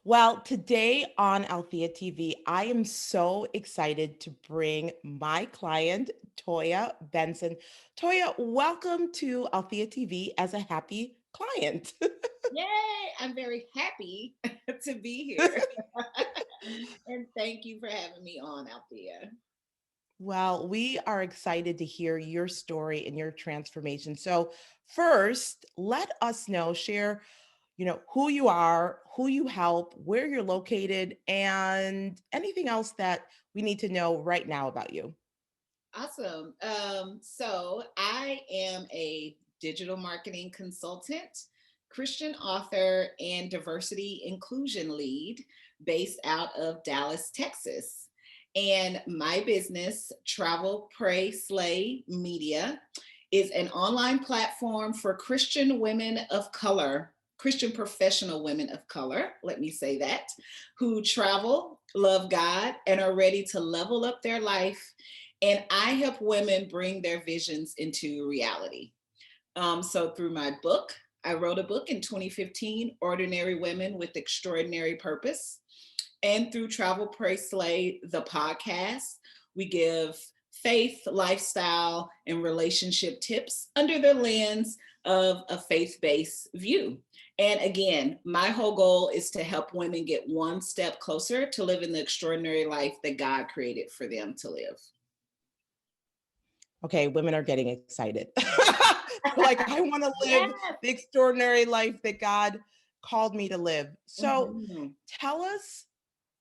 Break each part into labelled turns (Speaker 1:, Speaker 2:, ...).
Speaker 1: Well, today on Althea TV, I am so excited to bring my client, Toya Benson. Toya, welcome to Althea TV as a happy client.
Speaker 2: Yay! I'm very happy to be here. And thank you for having me on, Althea.
Speaker 1: Well, we are excited to hear your story and your transformation. So, first, let us know, share, who you are, who you help, where you're located, and anything else that we need to know right now about you.
Speaker 2: Awesome. So I am a digital marketing consultant, Christian author, and diversity inclusion lead based out of Dallas, Texas. And my business, Travel, Pray, Slay Media, is an online platform for Christian women of color, Christian professional women of color, let me say that, who travel, love God, and are ready to level up their life, and I help women bring their visions into reality. So through my book, I wrote a book in 2015, Ordinary Women with Extraordinary Purpose. And through Travel, Pray, Slay, the podcast, we give faith, lifestyle, and relationship tips under the lens of a faith-based view. And again, my whole goal is to help women get one step closer to living the extraordinary life that God created for them to live.
Speaker 1: Okay, women are getting excited. Like, I want to live
Speaker 2: Yes.
Speaker 1: the extraordinary life that God called me to live. So,
Speaker 2: Mhm.
Speaker 1: tell us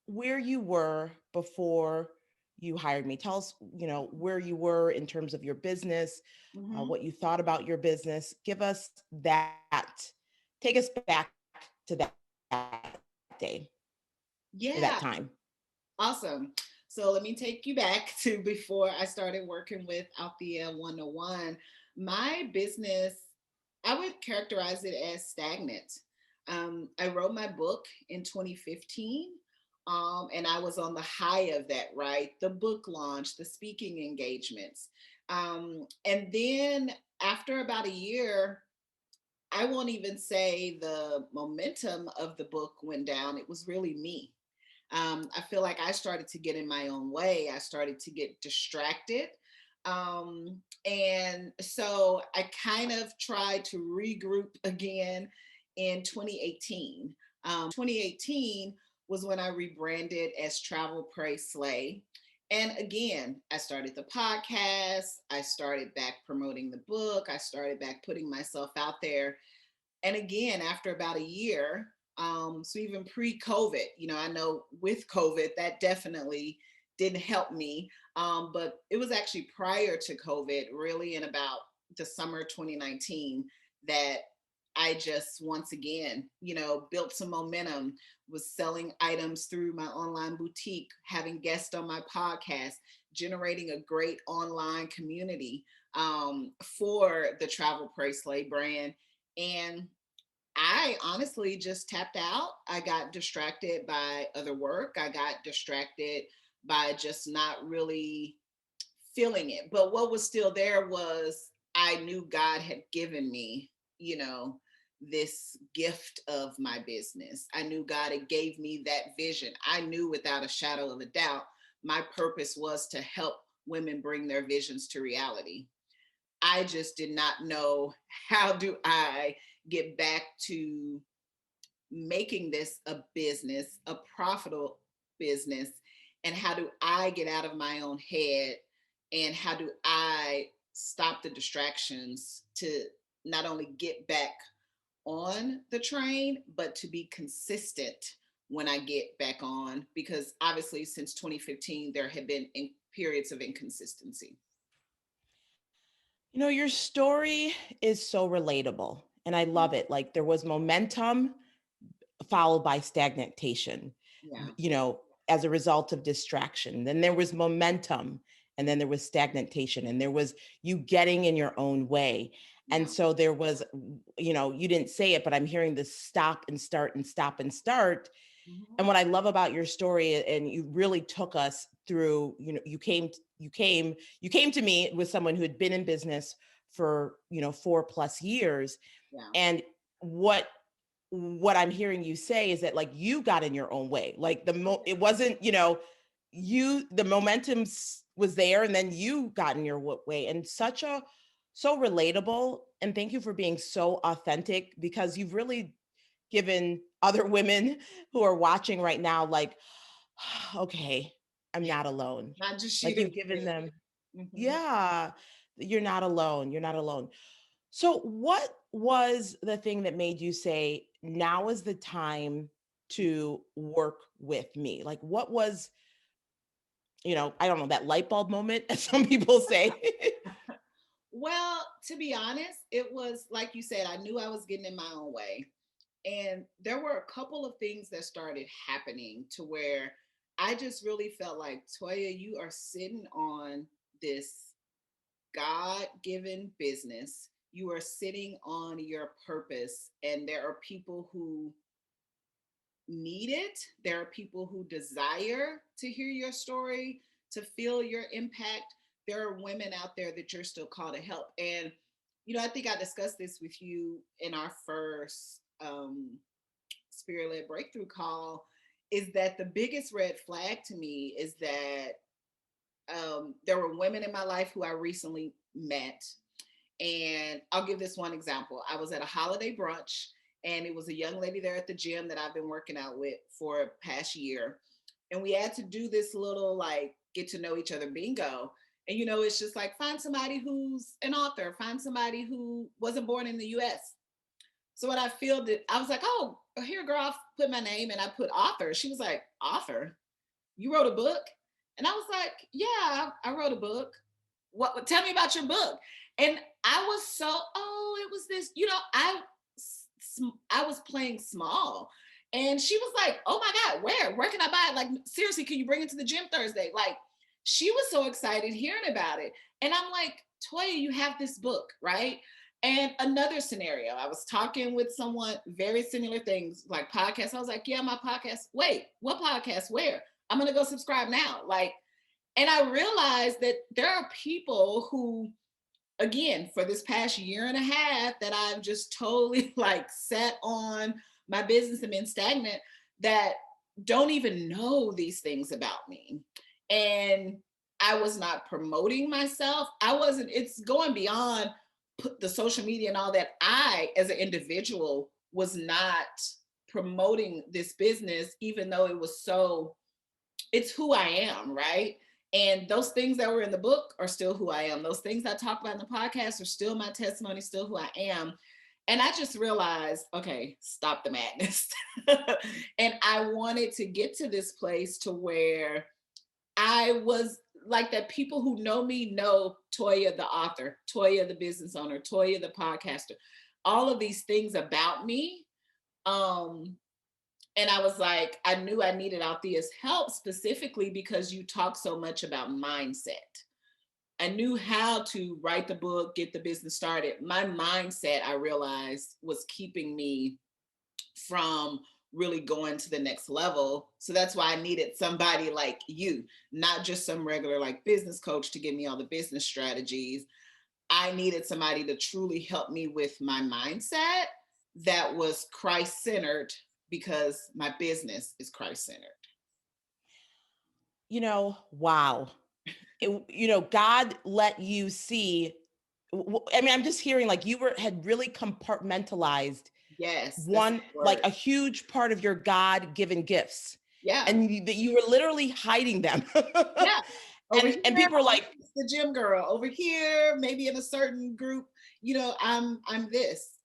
Speaker 1: where you were before you hired me. Tell us, where you were in terms of your business,
Speaker 2: Mhm.
Speaker 1: what you thought about your business. Give us that. Take us back to that day or that time.
Speaker 2: Yeah, awesome. So let me take you back to before I started working with Althea 101. My business, I would characterize it as stagnant. I wrote my book in 2015, and I was on the high of that, right? The book launch, the speaking engagements. And then after about a year, I won't even say the momentum of the book went down. It was really me. I feel like I started to get in my own way. I started to get distracted. And so I kind of tried to regroup again in 2018. 2018 was when I rebranded as Travel, Pray, Slay. And again, I started the podcast. I started back promoting the book. I started back putting myself out there. And again, after about a year, so even pre-COVID, I know with COVID that definitely didn't help me, but it was actually prior to COVID, really in about the summer 2019, that I just once again, built some momentum, was selling items through my online boutique, having guests on my podcast, generating a great online community for the Travel Pray Slay brand. And I honestly just tapped out. I got distracted by other work. I got distracted by just not really feeling it. But what was still there was I knew God had given me, you know, this gift of my business. I knew God had gave me that vision. I knew without a shadow of a doubt my purpose was to help women bring their visions to reality. I just did not know how do I get back to making this a business, a profitable business, and how do I get out of my own head, and how do I stop the distractions to not only get back on the train, but to be consistent when I get back on, because obviously since 2015 there have been periods of inconsistency.
Speaker 1: Your story is so relatable and I love it. Like, there was momentum followed by stagnation,
Speaker 2: Yeah.
Speaker 1: as a result of distraction. Then there was momentum, and then there was stagnation, and there was you getting in your own way. And
Speaker 2: Yeah.
Speaker 1: so there was, you didn't say it, but I'm hearing this stop and start and stop and start.
Speaker 2: Mhm.
Speaker 1: And what I love about your story, and you really took us through, you came to me with someone who had been in business for, 4+ years.
Speaker 2: Yeah.
Speaker 1: And what what I'm hearing you say is that like you got in your own way. Like it wasn't, the momentum was there and then you got in your way, and so relatable. And thank you for being so authentic, because you've really given other women who are watching right now, like, okay, I'm not alone.
Speaker 2: Not just
Speaker 1: Like
Speaker 2: shooting
Speaker 1: you've given
Speaker 2: the
Speaker 1: them,
Speaker 2: bed. Hmm.
Speaker 1: yeah, you're not alone. You're not alone. So, what was the thing that made you say, now is the time to work with me? Like, what was, I don't know, that light bulb moment, as some people say?
Speaker 2: Well, to be honest, it was like you said, I knew I was getting in my own way. And there were a couple of things that started happening to where I just really felt like, Toya, you are sitting on this God given business. You are sitting on your purpose, and there are people who need it. There are people who desire to hear your story, to feel your impact. There are women out there that you're still called to help. And, I think I discussed this with you in our first Spirit led breakthrough call, is that the biggest red flag to me is that there were women in my life who I recently met. And I'll give this one example. I was at a holiday brunch, and it was a young lady there at the gym that I've been working out with for a past year. And we had to do this little like get to know each other bingo. And it's just like, find somebody who's an author, find somebody who wasn't born in the US. So what I feel that I was like, oh, here, girl, I put my name and I put author. She was like, author? You wrote a book? And I was like, yeah, I wrote a book. What? Tell me about your book. And I was so, oh, it was this, I was playing small. And she was like, oh my God, where can I buy it? Like, seriously, can you bring it to the gym Thursday? Like, she was so excited hearing about it. And I'm like, Toya, you have this book, right? And another scenario, I was talking with someone, very similar things, like podcasts. I was like, yeah, my podcast. Wait, what podcast? Where? I'm going to go subscribe now. Like, and I realized that there are people who, again, for this past year and a half, that I've just totally like sat on my business and been stagnant, that don't even know these things about me. And I was not promoting myself. It's going beyond the social media and all that. I, as an individual, was not promoting this business, even though it's who I am, right? And those things that were in the book are still who I am. Those things I talk about in the podcast are still my testimony, still who I am. And I just realized, okay, stop the madness. And I wanted to get to this place to where I was like, that people who know me know Toya the author, Toya the business owner, Toya the podcaster, all of these things about me. And I was like, I knew I needed Althea's help, specifically because you talk so much about mindset. I knew how to write the book, get the business started. My mindset, I realized, was keeping me from really going to the next level. So that's why I needed somebody like you, not just some regular like business coach to give me all the business strategies. I needed somebody to truly help me with my mindset that was Christ centered, because my business is Christ centered.
Speaker 1: Wow. God let you see. I mean, I'm just hearing like had really compartmentalized
Speaker 2: Yes, that's
Speaker 1: one,
Speaker 2: the
Speaker 1: like
Speaker 2: word.
Speaker 1: a huge part of your God-given gifts,
Speaker 2: Yeah,
Speaker 1: and that you were literally hiding them.
Speaker 2: yeah. Over here,
Speaker 1: And people are
Speaker 2: I'm
Speaker 1: like,
Speaker 2: the gym girl. Over here, maybe in a certain group, I'm this.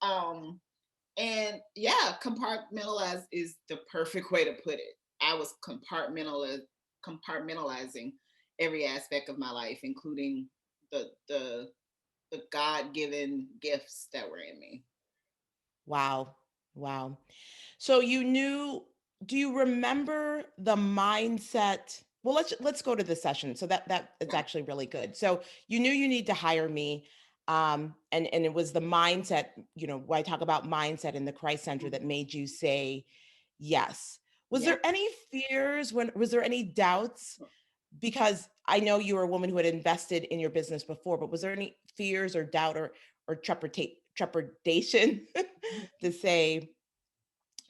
Speaker 2: And yeah, compartmentalize is the perfect way to put it. I was compartmentalizing every aspect of my life, including the God given gifts that were in me.
Speaker 1: wow, wow. So do you remember the mindset? Well, let's go to the session. So that is
Speaker 2: Yeah.
Speaker 1: actually really good. So you knew you need to hire me. And it was the mindset, when I talk about mindset in the Christ Center, that
Speaker 2: Mhm.
Speaker 1: made you say yes. Was
Speaker 2: Yeah.
Speaker 1: there any fears? Was there any doubts? Because I know you were a woman who had invested in your business before, but was there any fears or doubt or trepidation to say,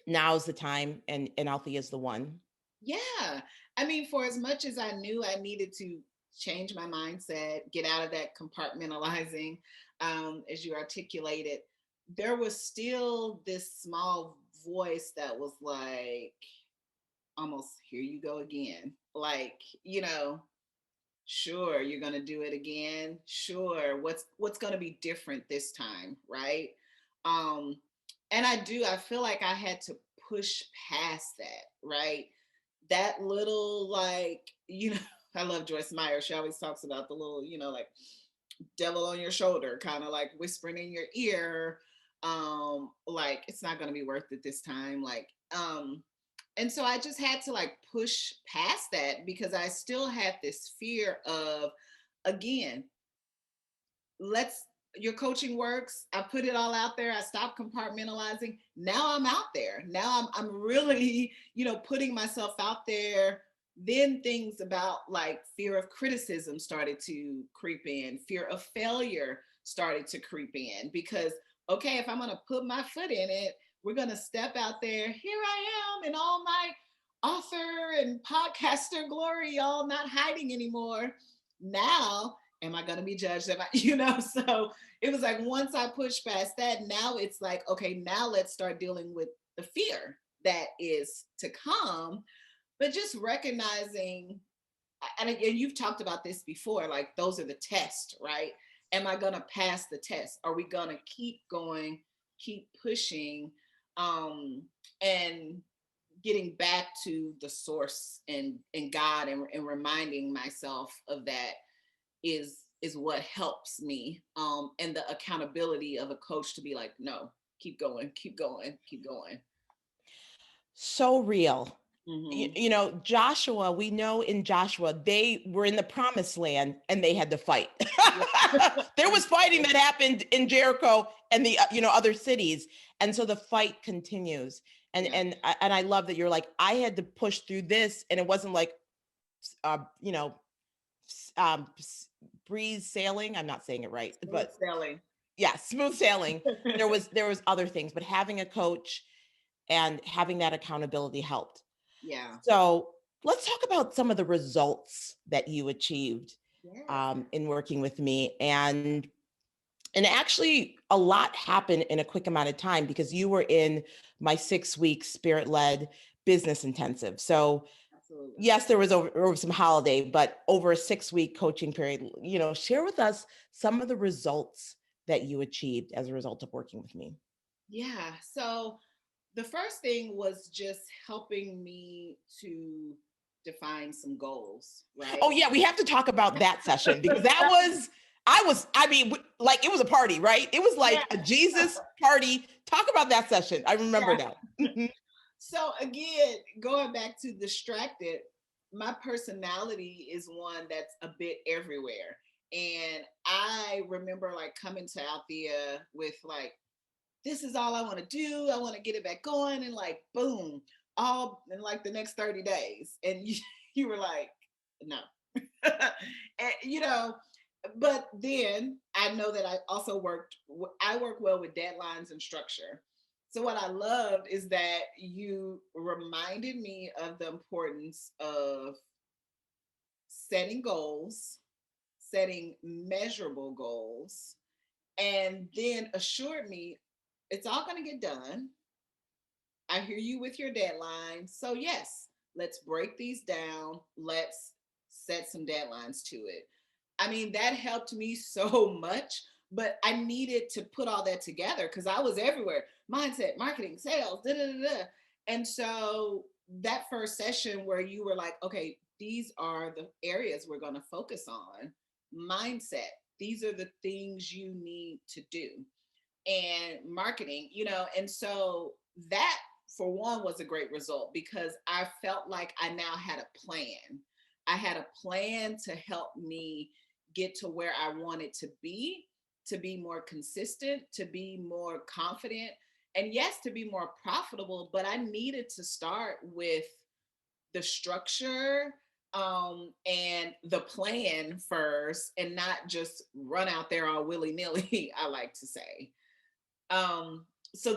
Speaker 1: now's the time and Althea is the one.
Speaker 2: Yeah. I mean, for as much as I knew I needed to change my mindset, get out of that compartmentalizing, as you articulated, there was still this small voice that was like, almost, here you go again. Like, sure, you're going to do it again. Sure, what's going to be different this time, right? Um, and I feel like I had to push past that, right? That little, like, I love Joyce Meyer. She always talks about the little, like, devil on your shoulder, kind of like whispering in your ear, like, it's not going to be worth it this time, like, and so I just had to like push past that because I still had this fear of, again, let's your coaching works. I put it all out there. I stopped compartmentalizing. Now I'm out there. Now I'm really, putting myself out there. Then things about like fear of criticism started to creep in. Fear of failure started to creep in because, okay, if I'm going to put my foot in it, we're going to step out there. Here I am in all my author and podcaster glory, all not hiding anymore. Now, am I going to be judged? So it was like once I pushed past that, now it's like, okay, now let's start dealing with the fear that is to come. But just recognizing, and you've talked about this before, like those are the tests, right? Am I going to pass the test? Are we going to keep going, keep pushing, and getting back to the source and God, and reminding myself of that is what helps me, and the accountability of a coach to be like, no, keep going, keep going, keep going.
Speaker 1: So real.
Speaker 2: Mm-hmm.
Speaker 1: Joshua, we know in Joshua, they were in the promised land and they had to fight. There was fighting that happened in Jericho and the other cities. And so the fight continues. And
Speaker 2: Yeah.
Speaker 1: and I love that you're like, I had to push through this, and it wasn't like uh, you know, um breeze sailing. I'm not saying it right,
Speaker 2: Smooth
Speaker 1: but
Speaker 2: sailing.
Speaker 1: yeah, smooth sailing. There was other things, but having a coach and having that accountability helped.
Speaker 2: Yeah.
Speaker 1: So let's talk about some of the results that you achieved
Speaker 2: Yes.
Speaker 1: in working with me. And actually, a lot happened in a quick amount of time because you were in my 6 week spirit led business intensive. So
Speaker 2: Absolutely.
Speaker 1: yes, there was over some holiday, but over a 6 week coaching period, share with us some of the results that you achieved as a result of working with me.
Speaker 2: Yeah. So the first thing was just helping me to define some goals, right?
Speaker 1: Oh yeah, we have to talk about that session because I mean, like it was a party, right? It was
Speaker 2: Yeah.
Speaker 1: like a Jesus party. Talk about that session. I remember
Speaker 2: Yeah.
Speaker 1: now. Mhm.
Speaker 2: So again, going back to distracted, my personality is one that's a bit everywhere. And I remember like coming to Althea with like, this is all I want to do. I want to get it back going. And like, boom, all in like the next 30 days. And you were like, no. And, but then I know that I work well with deadlines and structure. So what I loved is that you reminded me of the importance of setting goals, setting measurable goals, and then assured me it's all going to get done. I hear you with your deadline. So, yes, let's break these down. Let's set some deadlines to it. I mean, that helped me so much, but I needed to put all that together because I was everywhere: mindset, marketing, sales, da da da da. And so, that first session where you were like, okay, these are the areas we're going to focus on. Mindset, these are the things you need to do, and marketing, and so that for one was a great result because I felt like I now had a plan. I had a plan to help me get to where I wanted to be more consistent, to be more confident, and yes, to be more profitable. But I needed to start with the structure, and the plan first, and not just run out there all willy nilly, I like to say. Um, so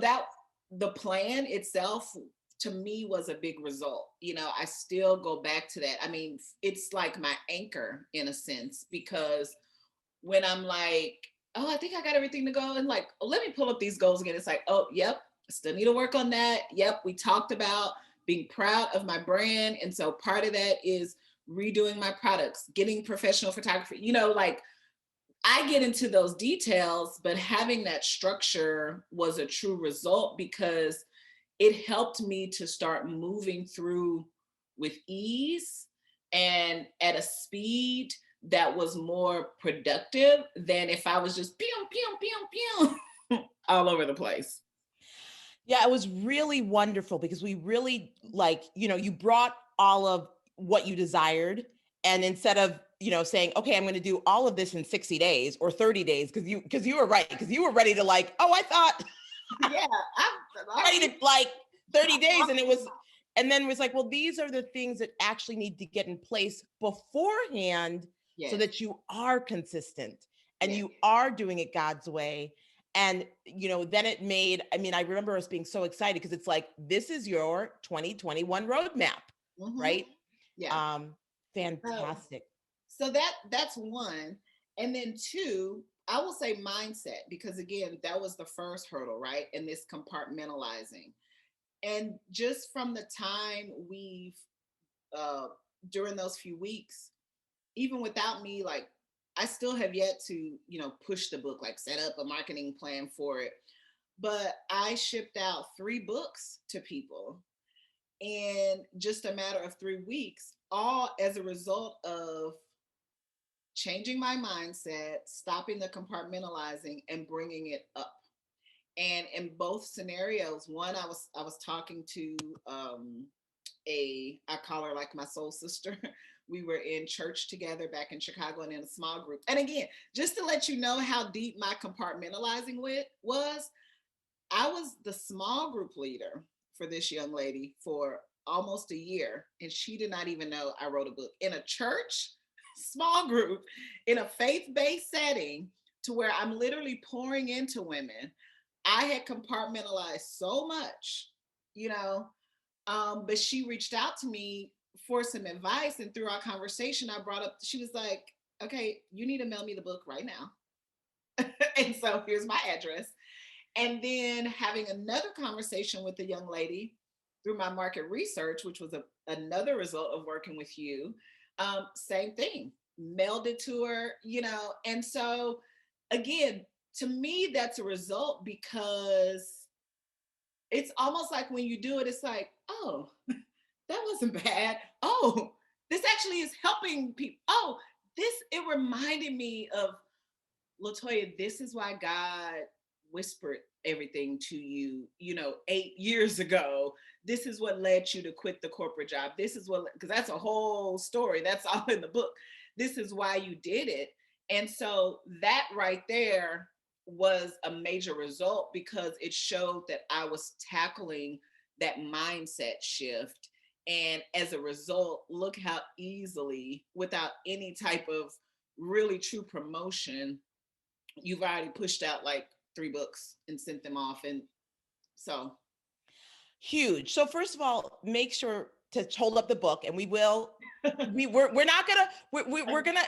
Speaker 2: the plan itself to me was a big result. I still go back to that. I mean, it's like my anchor in a sense, because when I'm like, oh, I think I got everything to go, and like, oh, let me pull up these goals again. It's like, oh, yep, still need to work on that. Yep, we talked about being proud of my brand. And so part of that is redoing my products, getting professional photography, like I get into those details, but having that structure was a true result because it helped me to start moving through with ease and at a speed that was more productive than if I was just pew, pew, pew, pew all over the place.
Speaker 1: Yeah, it was really wonderful because we really like, you brought all of what you desired. And instead of, saying, okay, I'm going to do all of this in 60 days or 30 days, because you were right, because you were ready to like, oh, I thought
Speaker 2: Yeah,
Speaker 1: ready to like 30 days. And then it was like, well, these are the things that actually need to get in place beforehand so
Speaker 2: yes,
Speaker 1: that you are consistent and
Speaker 2: yes,
Speaker 1: you are doing it God's way. And, then it made, I mean, I remember us being so excited because it's like, this is your 2021 roadmap,
Speaker 2: mm-hmm.
Speaker 1: right?
Speaker 2: Yeah.
Speaker 1: Um,
Speaker 2: So,
Speaker 1: Fantastic.
Speaker 2: so that's one. And then two, I will say mindset, because again, that was the first hurdle, right? And this compartmentalizing. And just from the time we've uh during those few weeks, even without me, like I still have yet to, push the book, like set up a marketing plan for it. But I shipped out 3 books to people in just a matter of 3 weeks, all as a result of changing my mindset, stopping the compartmentalizing, and bringing it up. And in both scenarios, one, I was talking to I call her like my soul sister. We were in church together back in Chicago and in a small group. And again, just to let you know how deep my compartmentalizing was, I was the small group leader for this young lady for almost a year, and she did not even know I wrote a book in a church small group in a faith-based setting, to where I'm literally pouring into women. I had compartmentalized so much, you know, but she reached out to me for some advice, and through our conversation, I brought up. She was like, "Okay, you need to mail me the book right now." And so here's my address. And then having another conversation with the young lady through my market research, which was another result of working with you. Same thing, mailed it to her, And so, again, to me, that's a result, because it's almost like when you do it, it's like, oh, that wasn't bad. Oh, this actually is helping people. Oh, it reminded me of, Latoya, this is why God whispered everything to you, 8 years ago. This is what led you to quit the corporate job. This is what, because that's a whole story. That's all in the book. This is why you did it. And so that right there was a major result, because it showed that I was tackling that mindset shift. And as a result, look how easily, without any type of really true promotion, you've already pushed out like 3 books and sent them off. And so,
Speaker 1: Huge. So first of all, make sure to hold up the book, and we will. We're not gonna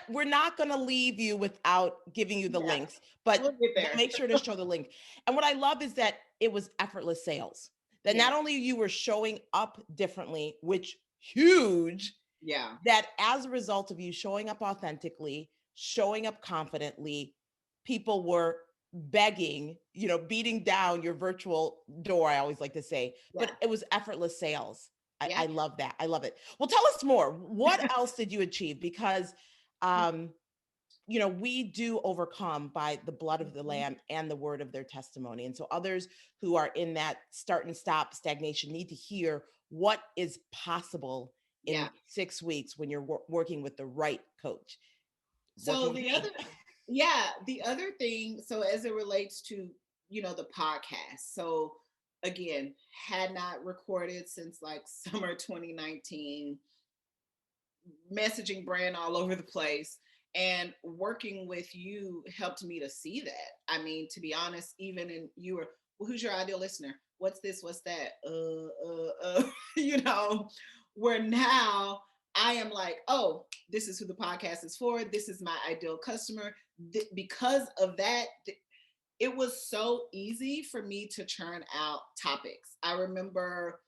Speaker 1: we're not gonna leave you without giving you the
Speaker 2: yeah,
Speaker 1: links, but
Speaker 2: we'll get
Speaker 1: we'll
Speaker 2: there.
Speaker 1: make sure to show the link. And what I love is that it was effortless sales. That
Speaker 2: Yeah,
Speaker 1: not only you were showing up differently, which huge,
Speaker 2: yeah,
Speaker 1: that as a result of you showing up authentically, showing up confidently, people were begging, beating down your virtual door, I always like to say,
Speaker 2: yeah,
Speaker 1: but it was effortless sales.
Speaker 2: yeah.
Speaker 1: I love that. I love it. Well, tell us more. What else did you achieve? Because, um, we do overcome by the blood of the
Speaker 2: Mhm.
Speaker 1: Lamb and the word of their testimony. And so others who are in that start and stop stagnation need to hear what is possible
Speaker 2: Yeah.
Speaker 1: in 6 weeks when you're working with the right coach, working
Speaker 2: So
Speaker 1: with
Speaker 2: the other,
Speaker 1: me.
Speaker 2: yeah, the other thing, so as it relates to, the podcast. So again, had not recorded since like summer 2019, messaging brand all over the place. And working with you helped me to see that. I mean, to be honest, even in you were, well, who's your ideal listener? what's this, what's that, you know, where now I am like, oh, this is who the podcast is for. This is my ideal customer. Because of that, it was so easy for me to churn out topics. I remember,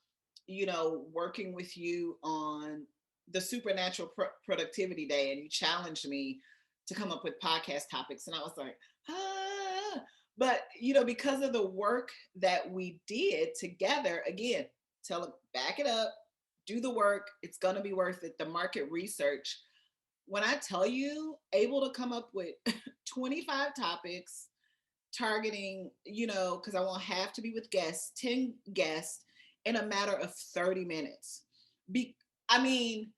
Speaker 2: working with you on the Supernatural Productivity Day, and you challenged me to come up with podcast topics. And I was like, ah. But, because of the work that we did together, again, back it up, do the work. It's going to be worth it. The market research. When I tell you, able to come up with 25 topics, targeting, because I won't have to be with guests, 10 guests in a matter of 30 minutes. I mean,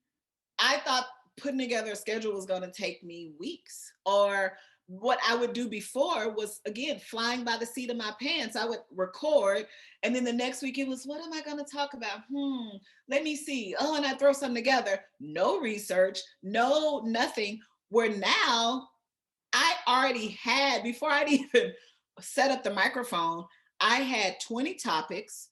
Speaker 2: I thought putting together a schedule was going to take me weeks. Or what I would do before was, again, flying by the seat of my pants. I would record, and then the next week it was, what am I going to talk about? Let me see. Oh, and I throw something together. No research, no nothing. Where now I already had, before I'd even set up the microphone, I had 20 topics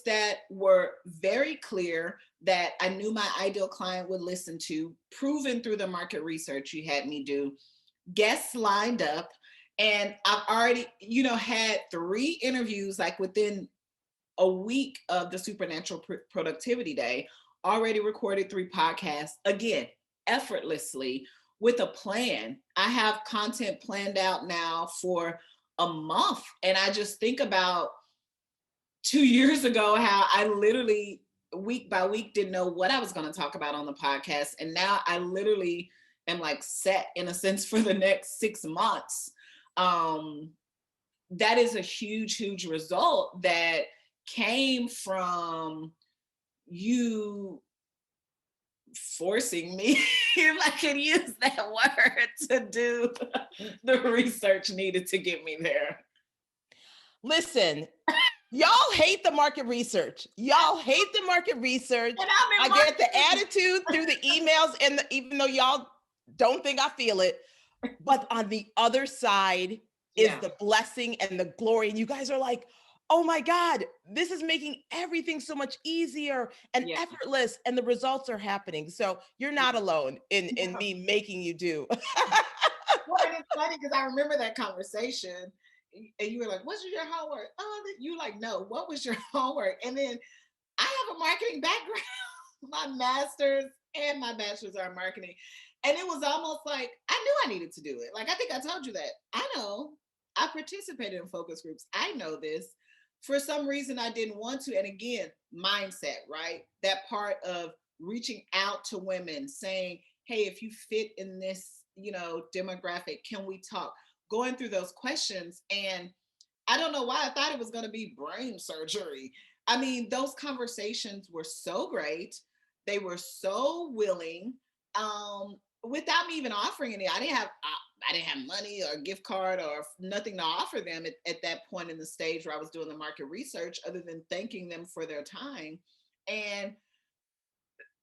Speaker 2: that were very clear, that I knew my ideal client would listen to, proven through the market research you had me do, guests lined up. And I've already, had 3 interviews like within a week of the Supernatural Productivity Day, already recorded 3 podcasts, again, effortlessly, with a plan. I have content planned out now for a month. And I just think about 2 years ago, how I literally week by week didn't know what I was going to talk about on the podcast. And now I literally am like set, in a sense, for the next 6 months. That is a huge, huge result that came from you forcing me, if I can use that word, to do the research needed to get me there.
Speaker 1: Listen, y'all hate the market research. Y'all hate the market research. I get the attitude through the emails, and even though y'all don't think I feel it, but on the other side is the blessing and the glory. And you guys are like, oh my God, this is making everything so much easier and effortless, and the results are happening. So you're not alone in me making you do.
Speaker 2: Well, and it's funny because I remember that conversation, and you were like, what's your homework? Oh, you like, no, what was your homework? And then I have a marketing background. My master's and my bachelor's are in marketing. And it was almost like I knew I needed to do it. Like, I think I told you that. I know. I participated in focus groups. I know this. For some reason, I didn't want to. And again, mindset, right? That part of reaching out to women, saying, hey, if you fit in this, demographic, can we talk? Going through those questions. And I don't know why I thought it was going to be brain surgery. I mean, those conversations were so great. They were so willing, without me even offering any. I didn't have money or gift card or nothing to offer them at that point in the stage where I was doing the market research, other than thanking them for their time. And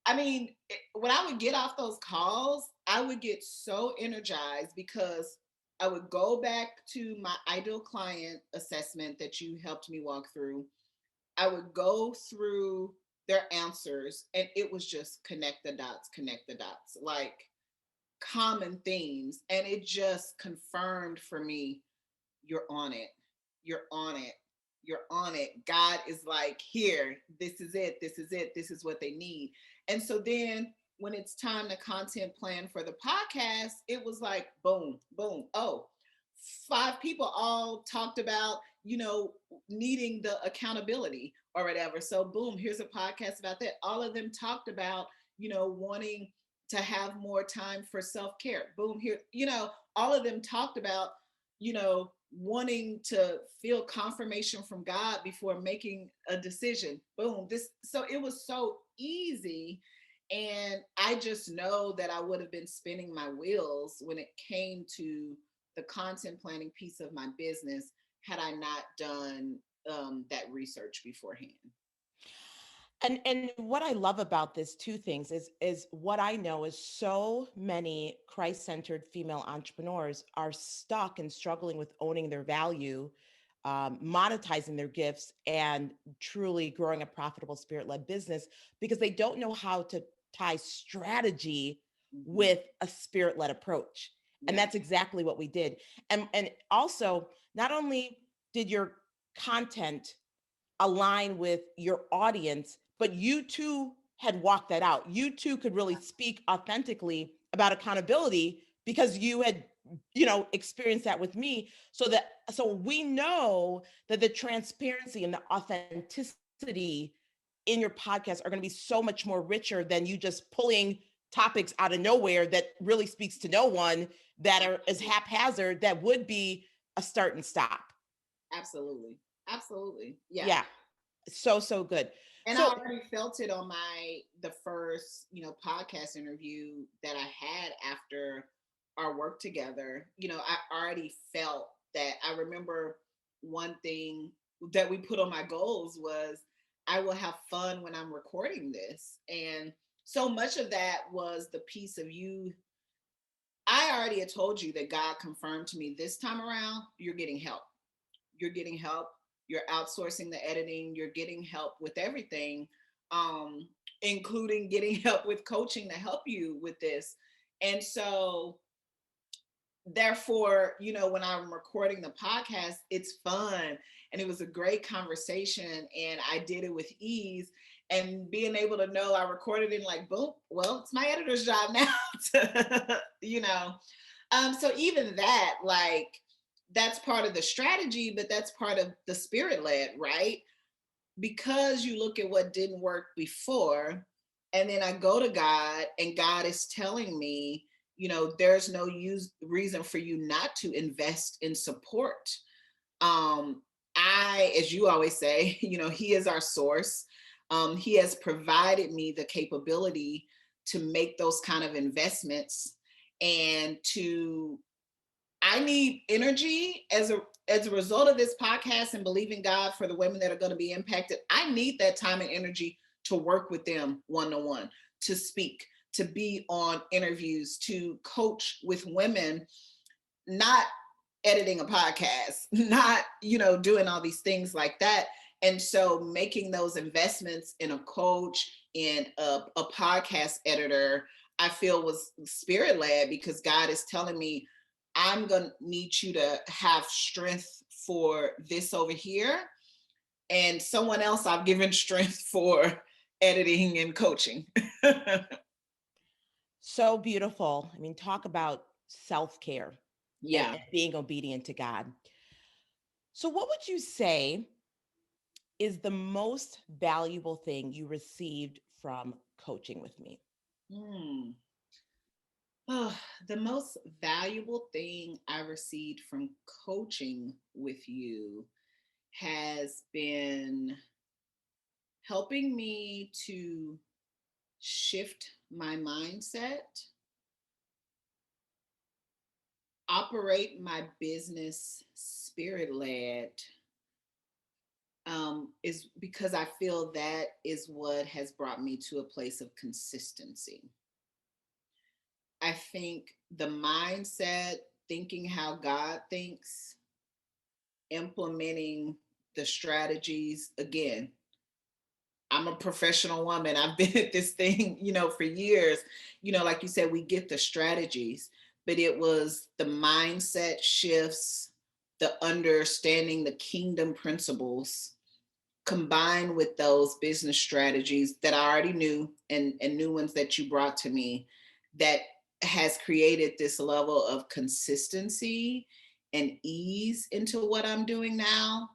Speaker 2: I mean, when I would get off those calls, I would get so energized, because I would go back to my ideal client assessment that you helped me walk through. I would go through their answers, and it was just connect the dots, like common themes. And it just confirmed for me, you're on it. You're on it. You're on it. God is like, here, this is it. This is it. This is what they need. And so then when it's time to content plan for the podcast, it was like, boom, boom. Oh, 5 people all talked about, needing the accountability or whatever. So boom, here's a podcast about that. All of them talked about, wanting to have more time for self-care. Boom, here, all of them talked about, wanting to feel confirmation from God before making a decision. Boom. So it was so easy. And I just know that I would have been spinning my wheels when it came to the content planning piece of my business, had I not done that research beforehand.
Speaker 1: And what I love about this, 2 things, is what I know is so many Christ-centered female entrepreneurs are stuck and struggling with owning their value, monetizing their gifts and truly growing a profitable spirit-led business because they don't know how to tie strategy
Speaker 2: Mhm.
Speaker 1: with a spirit-led approach. And
Speaker 2: Yeah.
Speaker 1: that's exactly what we did. And also, not only did your content align with your audience, but you too had walked that out. You too could really speak authentically about accountability because you had, experienced that with me. So we know that the transparency and the authenticity in your podcast are going to be so much more richer than you just pulling topics out of nowhere that really speaks to no one, that are as
Speaker 2: Absolutely.
Speaker 1: haphazard, that would be a start and stop.
Speaker 2: Absolutely. Absolutely. Yeah.
Speaker 1: Yeah. So good.
Speaker 2: And I
Speaker 1: So
Speaker 2: already felt it on the first, podcast interview that I had after our work together. I already felt that. I remember one thing that we put on my goals was I will have fun when I'm recording this. And so much of that was the piece of you. I already had told you that God confirmed to me this time around, you're getting help. You're getting help. You're outsourcing the editing. You're getting help with everything, um, including getting help with coaching to help you with this. And so, therefore, when I'm recording the podcast, it's fun. And it was a great conversation. And I did it with ease. And being able to know I recorded it like, boom, well, it's my editor's job now. So even that, like, that's part of the strategy, but that's part of the spirit led, right? Because you look at what didn't work before, and then I go to God, and God is telling me, there's no reason for you not to invest in support. As you always say, He is our source. He has provided me the capability to make those kind of investments and to I need energy as a result of this podcast and believing God for the women that are going to be impacted. I need that time and energy to work with them one to one, to speak, to be on interviews, to coach with women, not editing a podcast, not, doing all these things like that. And so making those investments in a coach, in a podcast editor, I feel was spirit led because God is telling me, I'm going to need you to have strength for this over here. And someone else I've given strength for editing and coaching.
Speaker 1: so beautiful. I mean, talk about self-care and,
Speaker 2: Yeah.
Speaker 1: and being obedient to God. So what would you say is the most valuable thing you received from coaching with me?
Speaker 2: Hmm. Oh, the most valuable thing I received from coaching with you has been helping me to shift my mindset, operate my business spirit led, is because I feel that is what has brought me to a place of consistency. I think the mindset, thinking how God thinks, implementing the strategies. Again, I'm a professional woman. I've been at this thing, for years. Like you said, we get the strategies, but it was the mindset shifts, the understanding the kingdom principles combined with those business strategies that I already knew and new ones that you brought to me that has created this level of consistency and ease into what I'm doing now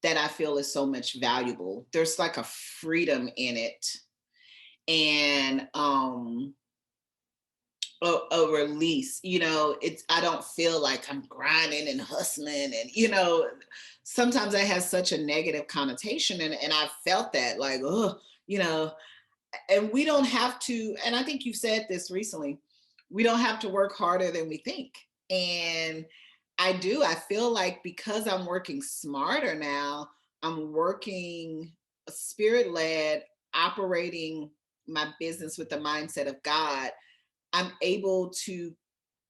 Speaker 2: that I feel is so much valuable. There's like a freedom in it and a release. It's I don't feel like I'm grinding and hustling and sometimes that has such a negative connotation and I felt that like, oh, you know, and we don't have to, and I think you said this recently, we don't have to work harder than we think. And I feel like because I'm working smarter now, I'm working spirit led, operating my business with the mindset of God. I'm able to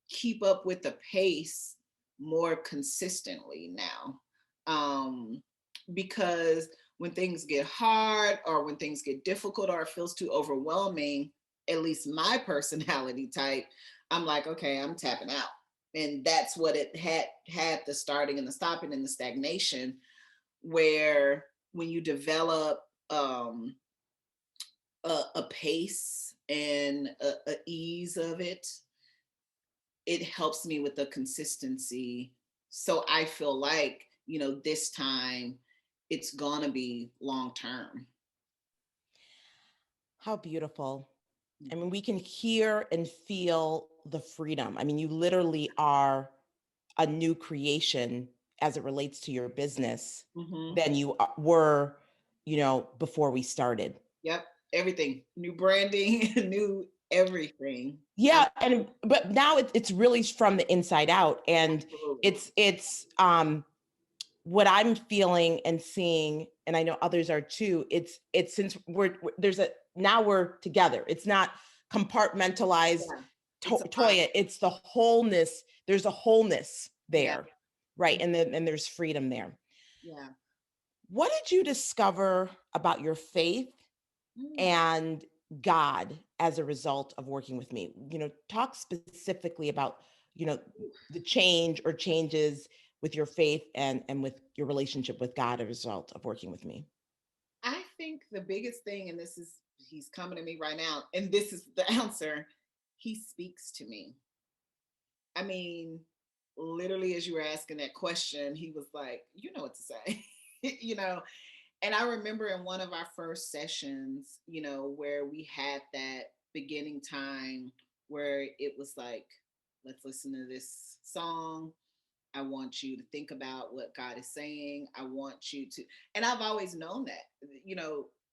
Speaker 2: keep up with the pace more consistently now. Because when things get hard or when things get difficult or it feels too overwhelming, at least my personality type, I'm like, okay, I'm tapping out. And that's what it had the starting and the stopping and the stagnation, where when you develop a pace and a ease of it, it helps me with the consistency. So I feel like, this time it's gonna be long term.
Speaker 1: How beautiful. I mean, we can hear and feel the freedom. I mean, you literally are a new creation as it relates to your business
Speaker 2: Mm-hmm.
Speaker 1: than you were, before we started.
Speaker 2: Yep. Everything. New branding, new everything.
Speaker 1: Yeah, but now it's really from the inside out, and
Speaker 2: Absolutely.
Speaker 1: it's what I'm feeling and seeing, and I know others are too. It's since we're together. It's not compartmentalized.
Speaker 2: Yeah. It's a lot.
Speaker 1: Toya, it's the wholeness. There's a wholeness
Speaker 2: Yeah.
Speaker 1: there, right? And there's freedom there.
Speaker 2: Yeah.
Speaker 1: What did you discover about your faith
Speaker 2: Mm.
Speaker 1: and God as a result of working with me? Talk specifically about, the change or changes with your faith and with your relationship with God as a result of working with me.
Speaker 2: I think the biggest thing, and he's coming to me right now, and this is the answer, he speaks to me. I mean, literally, as you were asking that question, he was like, you know what to say, you know. And I remember in one of our first sessions, where we had that beginning time where it was like, let's listen to this song. I want you to think about what God is saying. I want you to, and I've always known that,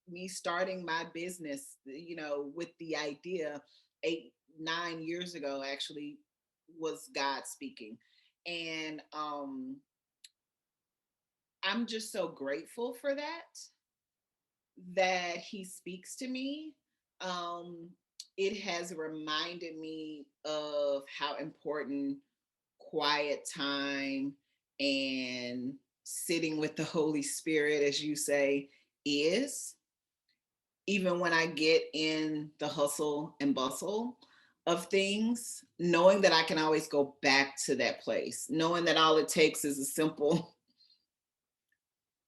Speaker 2: me starting my business, with the idea 8, 9 years ago, actually, was God speaking. And I'm just so grateful for that he speaks to me. Um, it has reminded me of how important quiet time and sitting with the Holy Spirit, as you say, is. Even when I get in the hustle and bustle of things, knowing that I can always go back to that place, knowing that all it takes is a simple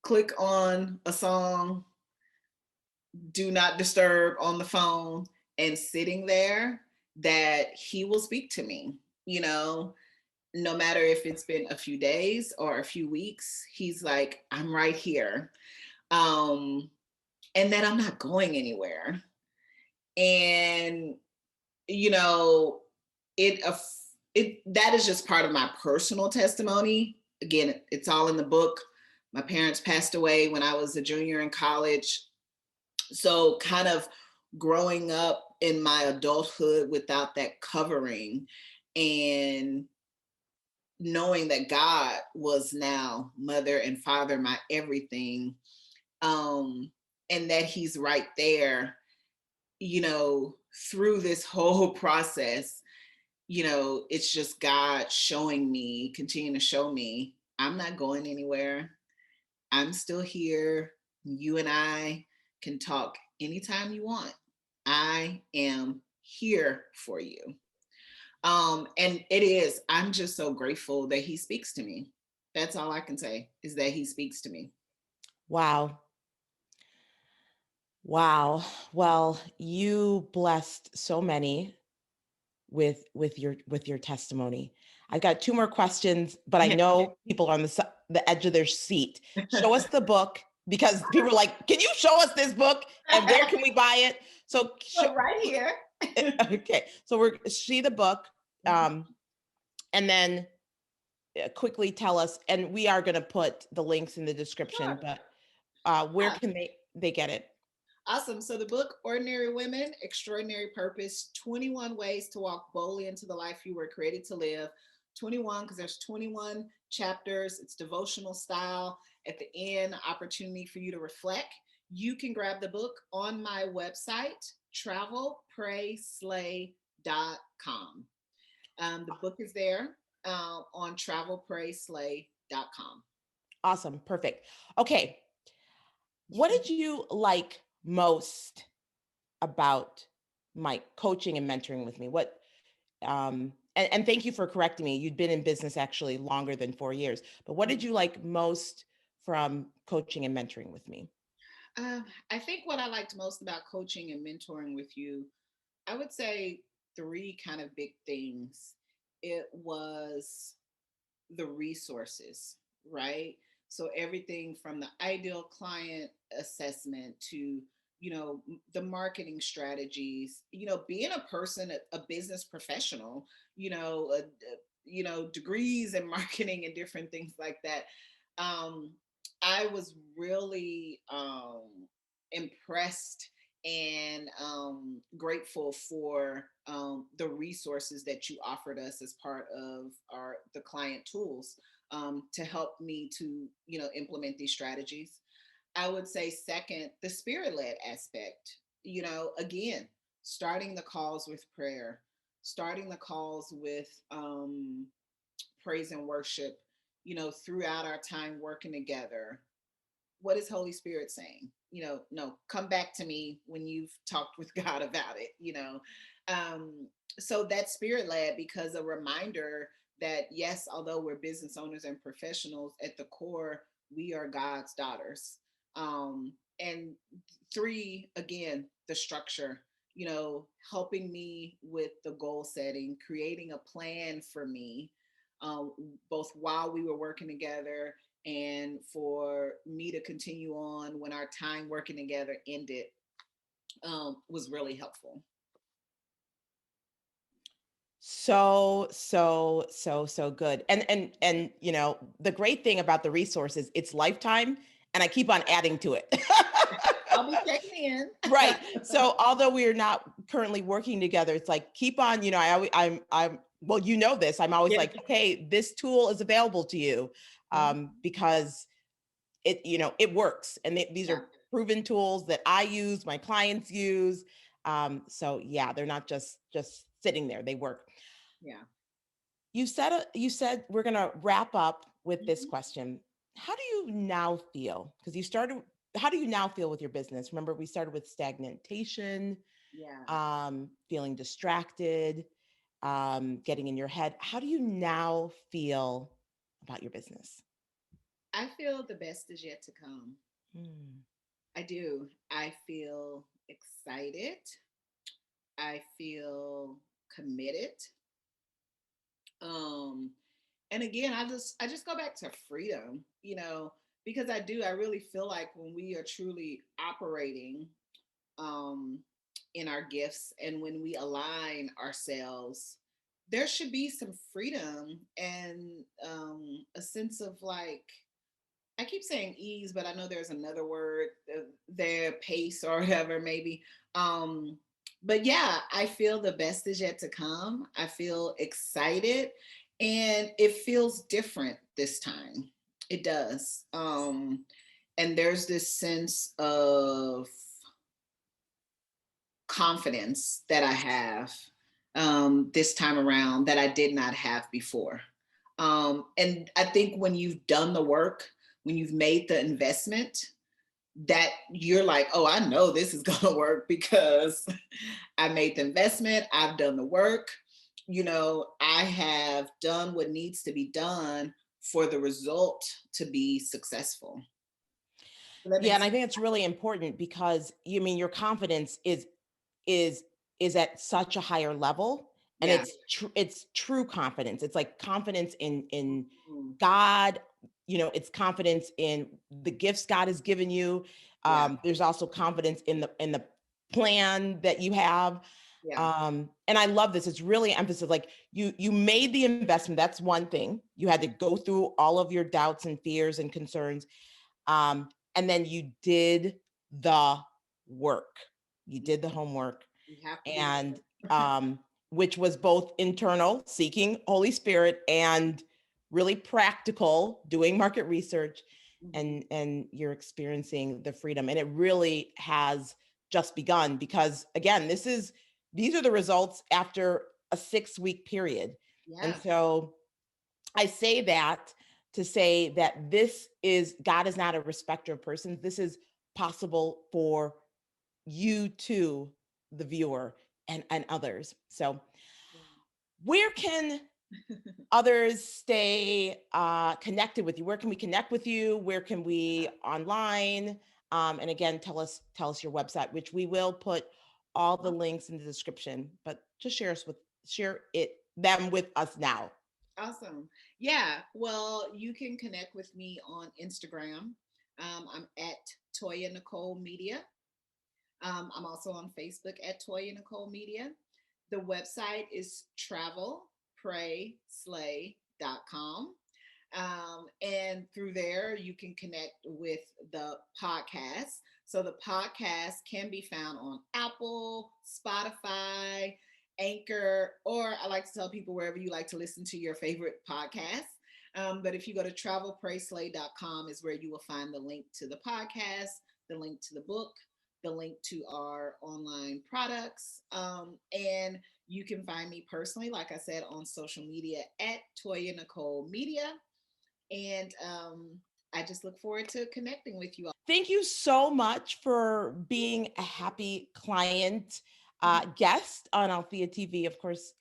Speaker 2: click on a song, do not disturb on the phone, and sitting there, that he will speak to me, no matter if it's been a few days or a few weeks. He's like, I'm right here. um and that I'm not going anywhere. And you know it it that is just part of my personal testimony. Again, it's all in the book. My parents passed away when I was a junior in college. So kind of growing up in my adulthood without that covering, and knowing that God was now mother and father, my everything, um and that he's right there, through this whole process. It's just God showing me, continuing to show me, I'm not going anywhere. I'm still here. You and I can talk anytime you want. I am here for you. And it is, I'm just so grateful that he speaks to me. That's all I can say, is that he speaks to me.
Speaker 1: Wow. Wow. Well, you blessed so many with your testimony. I've got two more questions, but I know people are on the edge of their seat. Show us the book, because people are like, "Can you show us this book? And where can we buy it?" So,
Speaker 2: Right here.
Speaker 1: okay. So we're see the book, and then quickly tell us. And we are going to put the links in the description.
Speaker 2: Sure.
Speaker 1: But where
Speaker 2: Yeah.
Speaker 1: can they get it?
Speaker 2: Awesome. So the book, Ordinary Women, Extraordinary Purpose, 21 Ways to Walk Boldly into the Life You Were Created to Live. 21, because there's 21 chapters. It's devotional style. At the end, opportunity for you to reflect. You can grab the book on my website, travelprayslay.com. The book is there on travelprayslay.com.
Speaker 1: Awesome. Perfect. Okay. What did you like most about my coaching and mentoring with me? And thank you for correcting me. You'd been in business actually longer than 4 years, but what did you like most from coaching and mentoring with me?
Speaker 2: I think what I liked most about coaching and mentoring with you, I would say three kind of big things. It was the resources, right? So everything from the ideal client assessment to, the marketing strategies, being a person, a business professional, degrees in marketing and different things like that. Um, I was really impressed and grateful for the resources that you offered us as part of the client tools to help me to implement these strategies. I would say second, the spirit led aspect. Again, starting the calls with prayer, starting the calls with praise and worship. Throughout our time working together, what is Holy Spirit saying? No, come back to me when you've talked with God about it, Um, so that spirit led, because a reminder that yes, although we're business owners and professionals, at the core, we are God's daughters. And three, again, the structure, helping me with the goal setting, creating a plan for me, both while we were working together and for me to continue on when our time working together ended, was really helpful.
Speaker 1: So good. And the great thing about the resources, it's lifetime and I keep on adding to it.
Speaker 2: I'll be checking in.
Speaker 1: Right. So although we are not currently working together, it's like keep on, I always I'm well, this. I'm always
Speaker 2: Yeah.
Speaker 1: like, okay, this tool is available to you.
Speaker 2: Mhm.
Speaker 1: Because it works. And these
Speaker 2: Yeah.
Speaker 1: are proven tools that I use, my clients use. So yeah, they're not just sitting there. They work.
Speaker 2: Yeah.
Speaker 1: You said we're going to wrap up with this
Speaker 2: Mhm.
Speaker 1: question. How do you now feel? Because you started, how do you now feel with your business? Remember, we started with stagnation,
Speaker 2: Yeah.
Speaker 1: feeling distracted, getting in your head. How do you now feel about your business?
Speaker 2: I feel the best is yet to come.
Speaker 1: Mm.
Speaker 2: I do. I feel excited. I feel committed. Um, and again, I just go back to freedom, because I really feel like when we are truly operating um in our gifts, and when we align ourselves, there should be some freedom and a sense of, like, I keep saying ease, but I know there's another word, their pace or whatever, maybe. But yeah, I feel the best is yet to come. I feel excited, and it feels different this time. It does. And there's this sense of confidence that I have this time around that I did not have before. And I think when you've done the work, when you've made the investment, that you're like, oh, I know this is going to work because I made the investment, I've done the work, I have done what needs to be done for the result to be successful. Does that
Speaker 1: Yeah,
Speaker 2: make
Speaker 1: and I
Speaker 2: sense?
Speaker 1: think it's really important because you mean your confidence is is at such a higher level, and
Speaker 2: Yeah.
Speaker 1: it's true confidence. It's like confidence in
Speaker 2: Mm.
Speaker 1: God, it's confidence in the gifts God has given you.
Speaker 2: Yeah.
Speaker 1: There's also confidence in the plan that you have.
Speaker 2: Yeah.
Speaker 1: And I love this. It's really emphasis like you made the investment. That's one thing. You had to go through all of your doubts and fears and concerns. And then you did the work. You did the homework,
Speaker 2: You have to do the
Speaker 1: and
Speaker 2: work.
Speaker 1: um, which was both internal, seeking Holy Spirit, and really practical, doing market research,
Speaker 2: Mhm.
Speaker 1: and you're experiencing the freedom. And it really has just begun because again, these are the results after a 6-week period. And
Speaker 2: Yeah.
Speaker 1: so I say that to say that God is not a respecter of persons. This is possible for you too, the viewer, and others. So where can others stay connected with you? Where can we connect with you? Where can we online? And again, tell us your website, which we will put all the links in the description. But just share them with us now.
Speaker 2: Awesome. Yeah. Well, you can connect with me on Instagram. I'm at Toya Nicole Media. I'm also on Facebook at Toya Nicole Media. The website is travelprayslay.com. And through there, you can connect with the podcast. So the podcast can be found on Apple, Spotify, Anchor, or I like to tell people wherever you like to listen to your favorite podcast. But if you go to travelprayslay.com is where you will find the link to the podcast, the link to the book, the link to our online products. And you can find me personally, like I said, on social media at Toya Nicole Media. And I just look forward to connecting with you all.
Speaker 1: Thank you so much for being a happy client guest on Althea TV. Of course,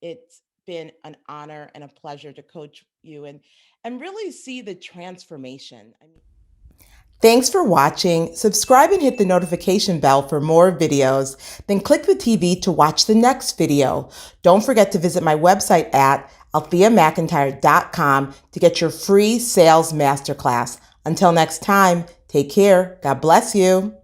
Speaker 1: it's been an honor and a pleasure to coach you and really see the transformation. I mean, thanks for watching. Subscribe and hit the notification bell for more videos. Then click the TV to watch the next video. Don't forget to visit my website at AltheaMcIntyre.com to get your free sales masterclass. Until next time, take care. God bless you.